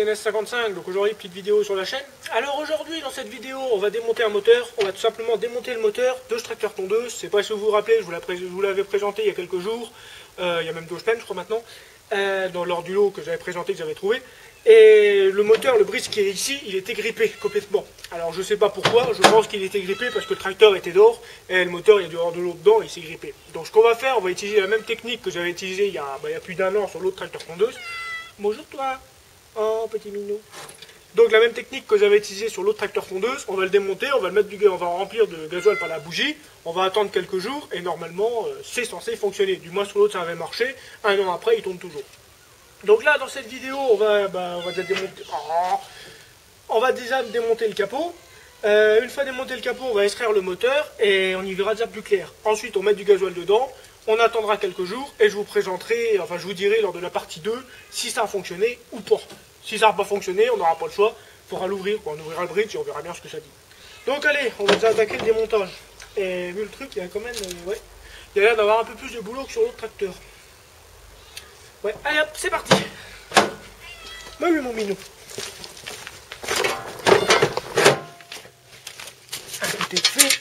CNS55, donc aujourd'hui petite vidéo sur la chaîne. Alors aujourd'hui dans cette vidéo on va démonter un moteur, on va tout simplement démonter le moteur de ce tracteur tondeuse. Je sais pas si vous vous rappelez, je vous l'avais présenté il y a quelques jours, il y a même 2 semaines je crois maintenant, lors du lot que j'avais présenté, que j'avais trouvé. Et le moteur, le brise qui est ici, il était grippé complètement. Alors je sais pas pourquoi, je pense qu'il était grippé parce que le tracteur était dehors et le moteur il y a dehors de l'eau dedans et il s'est grippé. Donc ce qu'on va faire, on va utiliser la même technique que j'avais utilisée il y a plus d'1 an sur l'autre tracteur tondeuse. Bonjour toi. Oh, petit minou. Donc la même technique que j'avais utilisée sur l'autre tracteur tondeuse, on va le démonter, on va le mettre on va remplir de gasoil par la bougie, on va attendre quelques jours et normalement c'est censé fonctionner. Du moins sur l'autre ça avait marché, 1 an après il tourne toujours. Donc là dans cette vidéo on va déjà démonter. On va déjà démonter le capot. Une fois démonté le capot, on va extraire le moteur et on y verra déjà plus clair. Ensuite on met du gasoil dedans. On attendra quelques jours et je vous présenterai, enfin je vous dirai lors de la partie 2 si ça a fonctionné ou pas. Si ça n'a pas fonctionné, on n'aura pas le choix, il faudra l'ouvrir, on ouvrira le bridge et on verra bien ce que ça dit. Donc allez, on va déjà attaquer le démontage. Et vu le truc, il y a quand même, ouais, il y a l'air d'avoir un peu plus de boulot que sur l'autre tracteur. Ouais, allez hop, c'est parti. Bah oui mon minou. Tout est fait.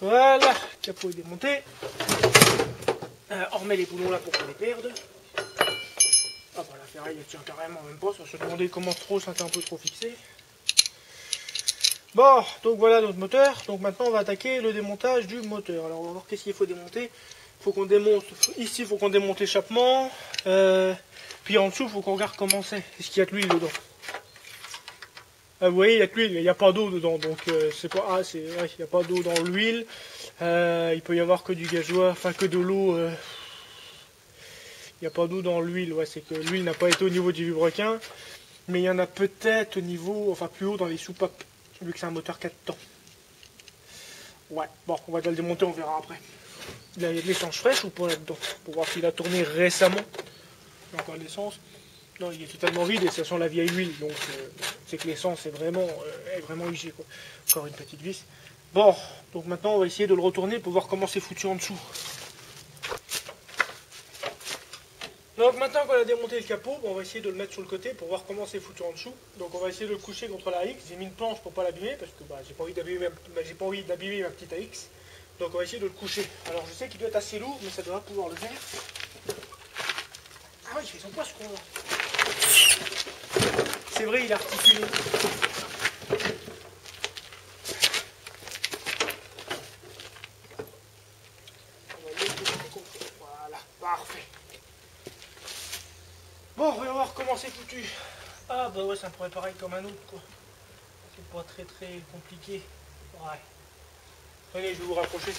Voilà, le capot est démonté. On remet les boulons là pour qu'on les perde. Ah bah la ferraille elle tient carrément même pas, ça se demandait comment trop ça était un peu trop fixé. Bon, donc voilà notre moteur. Donc maintenant on va attaquer le démontage du moteur. Alors on va voir qu'est-ce qu'il faut démonter. Faut qu'on démonte, ici il faut qu'on démonte l'échappement. Puis en dessous il faut qu'on regarde comment c'est. Est-ce qu'il y a de l'huile dedans? Vous voyez, il y a de l'huile, il n'y a pas d'eau dedans, donc c'est pas. Ah, c'est vrai, il n'y a pas d'eau dans l'huile. Il peut y avoir que du gasoil, enfin que de l'eau. Il n'y a pas d'eau dans l'huile, ouais, c'est que l'huile n'a pas été au niveau du vilebrequin, mais il y en a peut-être au niveau, enfin plus haut dans les soupapes, vu que c'est un moteur 4 temps. Ouais, bon, on va déjà le démonter, on verra après. Il y a de l'essence fraîche ou pas là-dedans, pour voir s'il a tourné récemment. Il y a encore de l'essence. Non, il est totalement vide et ça sent la vieille huile, donc c'est que l'essence est vraiment usée, quoi. Encore une petite vis. Bon, donc maintenant on va essayer de le retourner pour voir comment c'est foutu en dessous. Donc maintenant qu'on a démonté le capot, on va essayer de le mettre sur le côté pour voir comment c'est foutu en dessous. Donc on va essayer de le coucher contre la AX. J'ai mis une planche pour pas l'abîmer parce que j'ai pas envie d'abîmer ma petite AX. Donc on va essayer de le coucher. Alors je sais qu'il doit être assez lourd, mais ça devrait pouvoir le faire. Ah oui, il fait son poids ce con là. C'est vrai, il a articulé. Voilà, parfait. Bon, on va voir comment c'est foutu. Ah bah ouais, ça pourrait pareil comme un autre quoi. C'est pas très compliqué. Ouais. Allez, je vais vous rapprocher.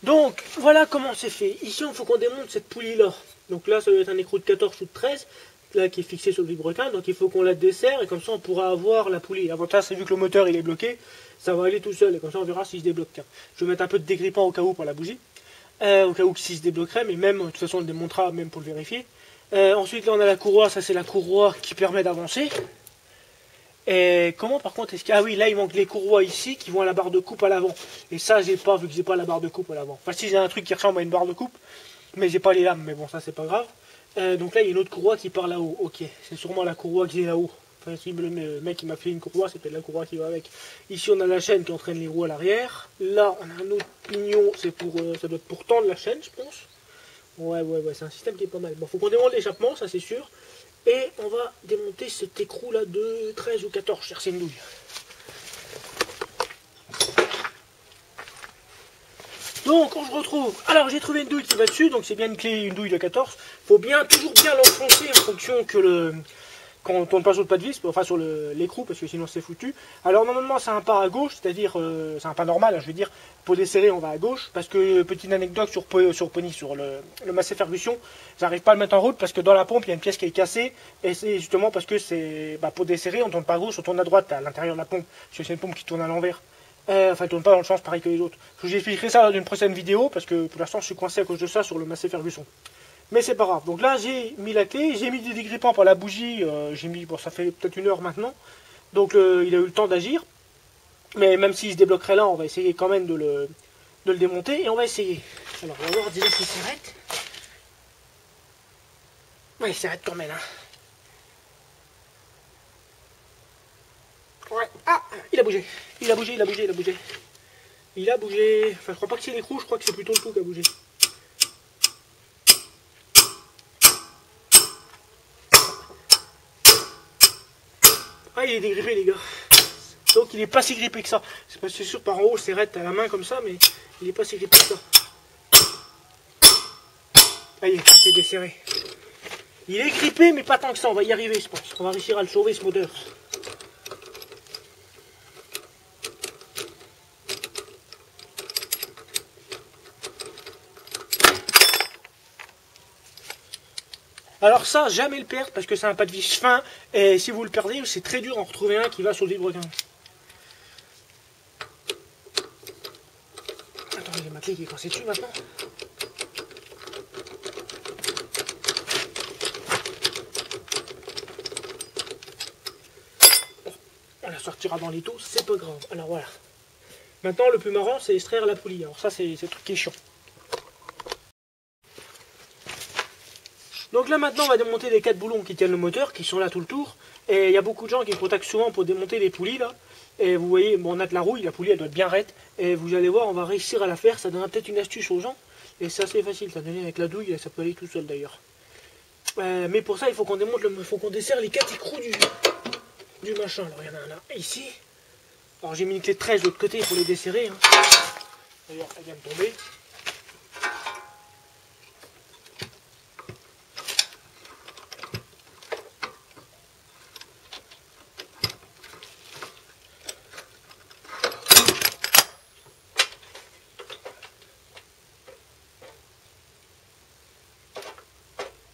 Donc, voilà comment c'est fait. Ici, il faut qu'on démonte cette poulie là. Donc là, ça doit être un écrou de 14 ou de 13. Là, qui est fixé sur le vilebrequin, donc il faut qu'on la desserre et comme ça on pourra avoir la poulie. L'avantage c'est vu que le moteur il est bloqué, ça va aller tout seul et comme ça on verra s'il se débloque. Tiens, je vais mettre un peu de dégrippant au cas où pour la bougie, au cas où s'il se débloquerait, mais même de toute façon on le démontera même pour le vérifier. Ensuite là on a la courroie, ça c'est la courroie qui permet d'avancer. Et comment par contre est-ce qu'il ah oui là il manque les courroies ici qui vont à la barre de coupe à l'avant. Et ça j'ai pas vu que j'ai pas la barre de coupe à l'avant. Enfin si j'ai un truc qui ressemble à une barre de coupe, mais j'ai pas les lames, mais bon ça c'est pas grave. Donc là il y a une autre courroie qui part là-haut, ok, c'est sûrement la courroie qui est là-haut. Enfin si le mec qui m'a fait une courroie, c'est peut-être la courroie qui va avec. Ici on a la chaîne qui entraîne les roues à l'arrière. Là on a un autre pignon, c'est pour ça doit être pour tendre la chaîne je pense. Ouais c'est un système qui est pas mal. Bon faut qu'on démonte l'échappement, ça c'est sûr. Et on va démonter cet écrou là de 13 ou 14, chercher une douille. Donc on se retrouve, alors j'ai trouvé une douille qui va dessus, donc c'est bien une douille de 14. Faut toujours bien l'enfoncer en fonction que quand on tourne pas sur le pas de vis, enfin sur l'écrou, parce que sinon c'est foutu. Alors normalement c'est un pas à gauche, c'est-à-dire c'est un pas normal, hein, je veux dire, pour desserrer on va à gauche, parce que petite anecdote sur le Massey Ferguson, j'arrive pas à le mettre en route parce que dans la pompe il y a une pièce qui est cassée, et c'est justement parce que c'est pour desserrer on tourne pas à gauche, on tourne à droite à l'intérieur de la pompe, parce que c'est une pompe qui tourne à l'envers. Enfin, elle tourne pas dans le sens pareil que les autres. Je vous expliquerai ça dans une prochaine vidéo, parce que pour l'instant je suis coincé à cause de ça sur le Massey Ferguson. Mais c'est pas grave. Donc là, j'ai mis la clé, j'ai mis des dégrippants pour la bougie. J'ai mis, bon, ça fait peut-être 1 heure maintenant. Donc il a eu le temps d'agir. Mais même s'il se débloquerait là, on va essayer quand même de le démonter. Et on va essayer. Alors, on va voir déjà s'il s'arrête. Ouais, il s'arrête quand même. Hein. Ouais. Ah, il a bougé. Il a bougé, il a bougé, il a bougé. Il a bougé. Enfin, je crois pas que c'est l'écrou, je crois que c'est plutôt le tout qui a bougé. Ah, il est dégrippé les gars. Donc il est pas si grippé que ça. C'est pas sûr par en haut c'est raide à la main comme ça, mais il est pas si grippé que ça. Ah, il est desserré. Il est grippé mais pas tant que ça, on va y arriver je pense. On va réussir à le sauver ce moteur. Alors ça, jamais le perdre parce que c'est un pas de vis fin et si vous le perdez, c'est très dur d'en retrouver un qui va sur le vibrequin. Attends, j'ai ma clé qui est coincée dessus maintenant. Bon, on la sortira dans l'étau, c'est pas grave. Alors voilà. Maintenant, le plus marrant, c'est extraire la poulie. Alors ça, c'est le truc qui est chiant. Donc là maintenant on va démonter les 4 boulons qui tiennent le moteur, qui sont là tout le tour. Et il y a beaucoup de gens qui me contactent souvent pour démonter les poulies là. Et vous voyez, bon, on a de la rouille, la poulie elle doit être bien raide. Et vous allez voir, on va réussir à la faire, ça donnera peut-être une astuce aux gens. Et c'est assez facile, ça donne avec la douille, et ça peut aller tout seul d'ailleurs. Mais pour ça il faut qu'on démonte, faut qu'on desserre les 4 écrous du machin. Alors il y en a un là, ici. Alors j'ai mis une clé de 13 de l'autre côté pour les desserrer. Hein. D'ailleurs elle vient de tomber.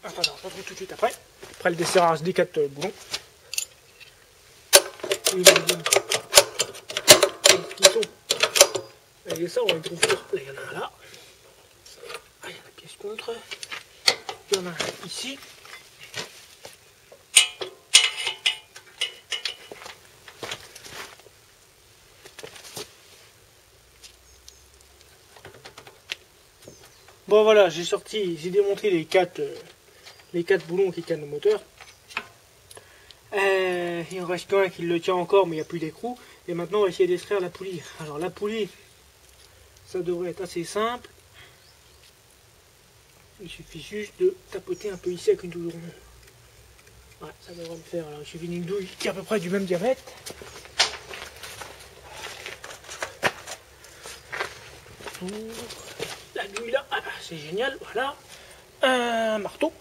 Attends, je retrouve tout de suite après le desserrage des 4 boulons. Et ça, on les trouve là. Il y en a un là. Ah, il y a la pièce contre. Il y en a un ici. Bon voilà, j'ai démonté les 4 boulons qui tiennent le moteur. Il en reste qu'un qui le tient encore, mais il n'y a plus d'écrou. Et maintenant, on va essayer d'extraire la poulie. Alors la poulie, ça devrait être assez simple. Il suffit juste de tapoter un peu ici avec une douille ronde. Ouais, ça devrait le faire. Alors il suffit d'une douille qui est à peu près du même diamètre. La douille là, ah, c'est génial, voilà. Un marteau.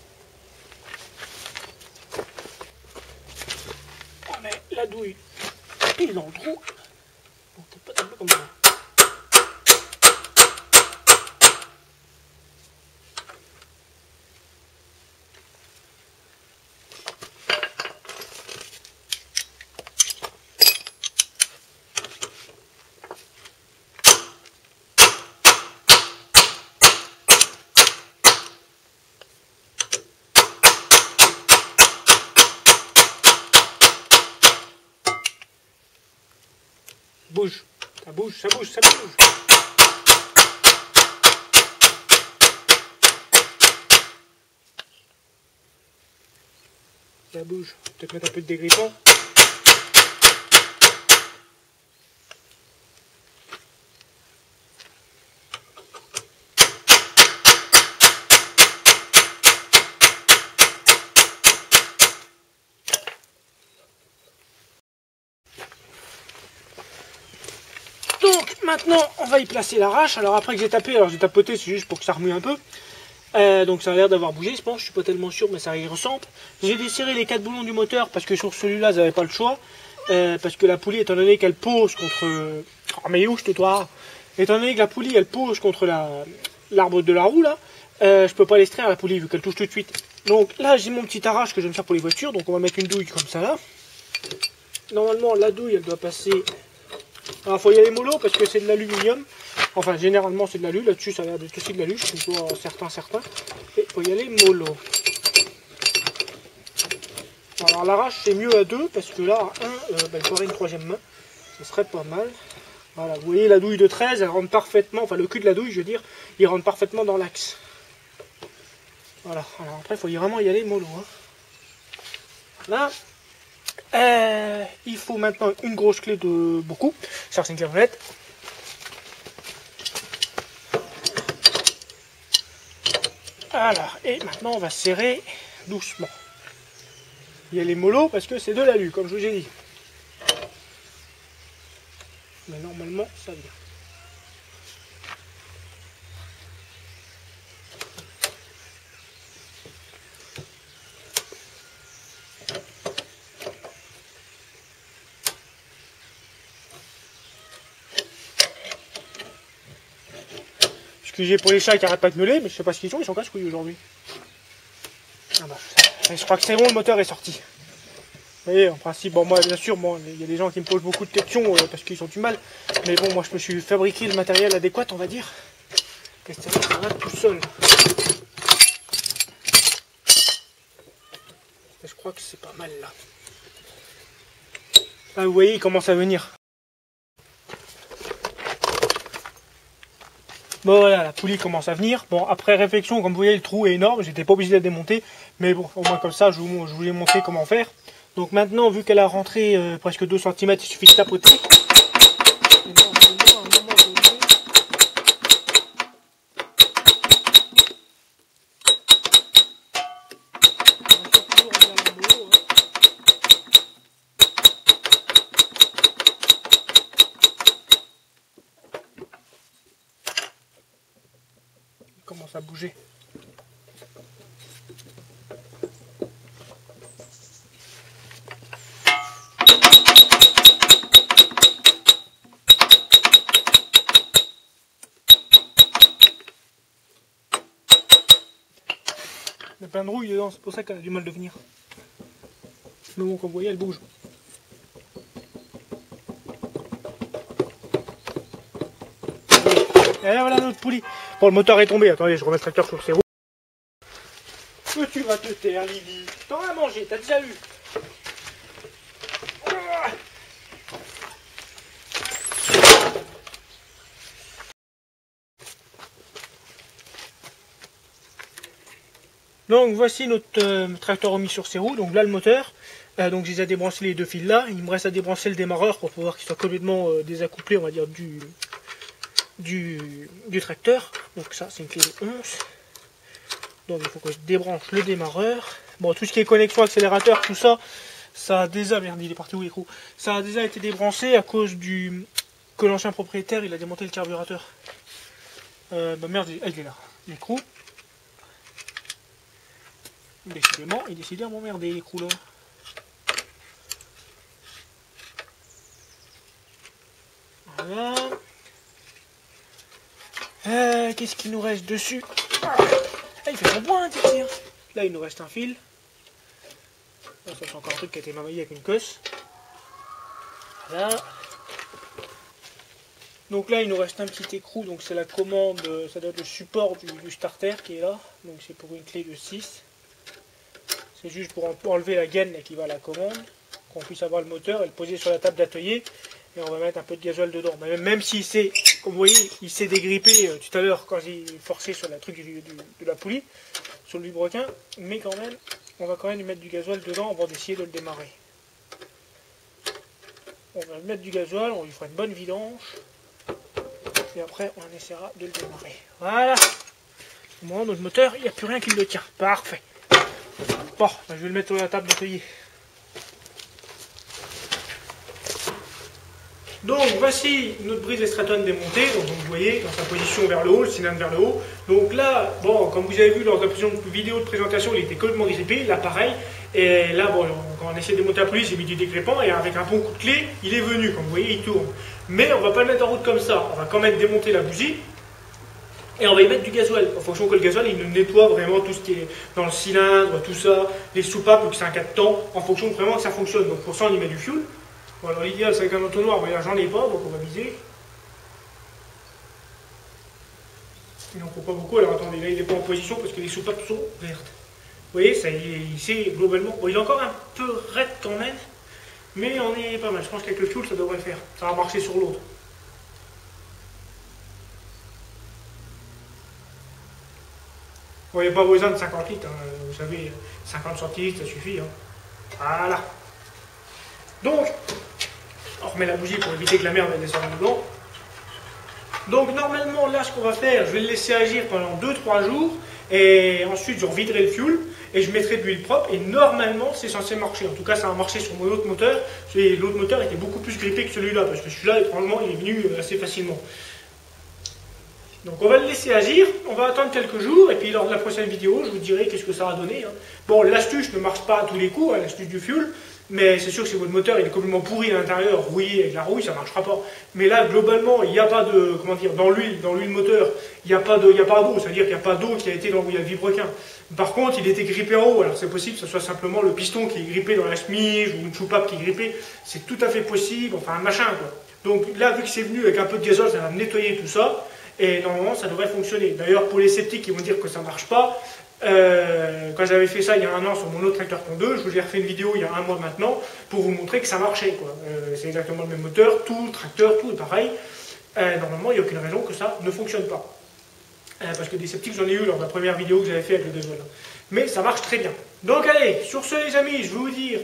On met la douille pile dans le trou. Bon, peut-être pas un peu comme ça. Bouge, ça bouge, ça bouge, ça bouge. Ça bouge. Peut-être mettre un peu de dégrippant. Donc maintenant on va y placer l'arrache. Alors après que j'ai tapé, alors j'ai tapoté, c'est juste pour que ça remue un peu. Donc ça a l'air d'avoir bougé, je pense, je suis pas tellement sûr, mais ça y ressemble. J'ai desserré les 4 boulons du moteur parce que sur celui-là, j'avais pas le choix. Parce que la poulie, étant donné qu'elle pose contre... Oh mais où je te dois. Étant donné que la poulie, elle pose contre l'arbre de la roue, là, je peux pas l'extraire la poulie vu qu'elle touche tout de suite. Donc là, j'ai mon petit arrache que je vais me faire pour les voitures, donc on va mettre une douille comme ça là. Normalement, la douille, elle doit passer... Alors, faut y aller mollo parce que c'est de l'aluminium. Enfin, généralement, c'est de l'alu. Là-dessus, ça a l'air d'être aussi de l'alu. Je suis pas certain. Et faut y aller mollo. Alors, l'arrache, c'est mieux à 2 parce que là, à 1, il faudrait une troisième main. Ce serait pas mal. Voilà, vous voyez la douille de 13, elle rentre parfaitement. Enfin, le cul de la douille, je veux dire, il rentre parfaitement dans l'axe. Voilà. Alors, après, il faut vraiment y aller mollo. Hein. Là. Il faut maintenant une grosse clé de beaucoup, ça c'est une clé honnête. Voilà, et maintenant on va serrer doucement. Il y a les mollo parce que c'est de l'alu, comme je vous ai dit. Mais normalement ça vient. Excusez pour les chats qui arrêtent pas de meuler, mais je sais pas ce qu'ils sont, ils sont casse-couilles aujourd'hui. Ah bah, je crois que c'est bon, le moteur est sorti. Vous voyez, en principe, bon moi bien sûr, bon, il y a des gens qui me posent beaucoup de questions parce qu'ils ont du mal. Mais bon, moi je me suis fabriqué le matériel adéquat, on va dire. Et ça va tout seul. Et je crois que c'est pas mal là. Ah, vous voyez, il commence à venir. Bon voilà, la poulie commence à venir. Bon, après réflexion, comme vous voyez, le trou est énorme. J'étais pas obligé de la démonter. Mais bon, au moins comme ça, je vous ai montré comment faire. Donc maintenant, vu qu'elle a rentré presque 2 cm, il suffit de tapoter. Et normalement, à un moment donné... Il commence à bouger. Il y a plein de rouille dedans, c'est pour ça qu'elle a du mal de venir. Mais bon, comme vous voyez, elle bouge. Et là, voilà notre poulie. Bon, le moteur est tombé. Attendez, je remets le tracteur sur ses roues. Que tu vas te taire, Lily. T'en as mangé, t'as déjà eu. Donc voici notre tracteur remis sur ses roues. Donc là le moteur. Donc j'ai déjà débranché les 2 fils là. Il me reste à débrancher le démarreur pour pouvoir qu'il soit complètement désaccouplé, on va dire, du tracteur. Donc ça c'est une clé de 11. Donc il faut que je débranche le démarreur. Bon, tout ce qui est connexion accélérateur, tout ça, ça a déjà... Merde, il est parti où l'écrou? Ça a déjà été débranché à cause que l'ancien propriétaire il a démonté le carburateur. Bah merde, il est là. L'écrou. Décidément, il décidait à m'emmerder l'écrou là. Voilà. Qu'est-ce qu'il nous reste dessus? Ah, il fait son point, tiens. Là, il nous reste un fil. Là, ça, c'est encore un truc qui a été mamaillé avec une cosse. Voilà. Donc là, il nous reste un petit écrou. Donc c'est la commande, ça doit être le support du starter qui est là. Donc c'est pour une clé de 6. C'est juste pour enlever la gaine là, qui va à la commande. Qu'on puisse avoir le moteur et le poser sur la table d'atelier. Et on va mettre un peu de gasoil dedans. Même s'il s'est, comme vous voyez, il s'est dégrippé tout à l'heure quand j'ai forcé sur la truc de la poulie, sur le vilebrequin. Mais quand même, on va quand même lui mettre du gasoil dedans avant d'essayer de le démarrer. On va lui mettre du gasoil, on lui fera une bonne vidange. Et après, on essaiera de le démarrer. Voilà. Au moment notre moteur, il n'y a plus rien qui le tient. Parfait. Bon, je vais le mettre sur la table d'atelier. Donc voici notre brise Stratton démontée, donc vous voyez dans sa position vers le haut, le cylindre vers le haut. Donc là, bon, comme vous avez vu lors de la vidéo de présentation, il était complètement grippé, là pareil. Et là, bon, quand on essaie de démonter la police, j'ai mis du décrépant et avec un bon coup de clé, il est venu, comme vous voyez, il tourne. Mais on va pas le mettre en route comme ça, on va quand même démonter la bougie. Et on va y mettre du gasoil, en fonction que le gasoil il nous nettoie vraiment tout ce qui est dans le cylindre, tout ça, les soupapes, que c'est un cas de temps, en fonction vraiment que ça fonctionne. Donc pour ça on y met du fuel. Bon, alors l'idéal c'est avec un entonnoir, mais là j'en ai pas, donc on va viser. Il n'en faut pas beaucoup, alors attendez, là il n'est pas en position parce que les soupapes sont vertes. Vous voyez, ça c'est globalement, bon il est encore un peu raide quand même, mais on est pas mal, je pense qu'avec le fuel ça devrait le faire, ça va marcher sur l'autre. Bon, il n'y a pas besoin de 50 litres, hein. Vous savez, 50 centilitres ça suffit. Hein. Voilà. Donc, on remet la bougie pour éviter que la merde descende dedans. Donc normalement là ce qu'on va faire, je vais le laisser agir pendant 2-3 jours et ensuite je reviderai le fuel et je mettrai de l'huile propre et normalement c'est censé marcher. En tout cas ça a marché sur mon autre moteur. L'autre moteur était beaucoup plus grippé que celui-là parce que celui-là étrangement il est venu assez facilement. Donc on va le laisser agir, on va attendre quelques jours et puis lors de la prochaine vidéo je vous dirai qu'est-ce que ça a donné. Hein. Bon l'astuce ne marche pas à tous les coups, hein, l'astuce du fuel, mais c'est sûr que si votre moteur il est complètement pourri à l'intérieur, rouillé avec la rouille, ça ne marchera pas. Mais là globalement il n'y a pas de, comment dire, dans l'huile moteur, il n'y a pas d'eau, c'est-à-dire qu'il n'y a pas d'eau qui a été dans où il y a le vilebrequin. Par contre il était grippé en haut, alors c'est possible que ce soit simplement le piston qui est grippé dans la chemise ou une soupape qui est grippée, c'est tout à fait possible, enfin un machin quoi. Donc là vu que c'est venu avec un peu de gazole, ça va nettoyer tout ça. Et normalement, ça devrait fonctionner. D'ailleurs, pour les sceptiques qui vont dire que ça ne marche pas, quand j'avais fait ça il y a 1 an sur mon autre tracteur tondeuse, je vous ai refait une vidéo il y a 1 mois maintenant pour vous montrer que ça marchait. C'est exactement le même moteur, tout le tracteur, tout est pareil. Normalement, il n'y a aucune raison que ça ne fonctionne pas. Parce que des sceptiques, j'en ai eu lors de la première vidéo que j'avais fait avec le gasoil. Mais ça marche très bien. Donc allez, sur ce les amis, je vais vous dire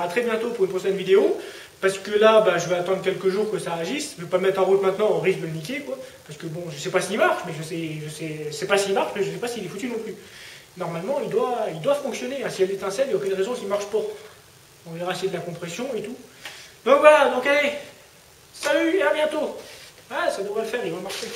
à très bientôt pour une prochaine vidéo. Parce que là, je vais attendre quelques jours que ça agisse. Je ne vais pas le mettre en route maintenant, on risque de le niquer. Parce que bon, je ne sais pas s'il marche, mais je sais pas s'il marche, mais je ne sais pas s'il est foutu non plus. Normalement, il doit fonctionner. Hein. S'il y a de l'étincelle, il n'y a aucune raison qu'il ne marche pas. On verra s'il y a de la compression et tout. Donc voilà, donc allez, salut et à bientôt. Ah, ça devrait le faire, il va marcher.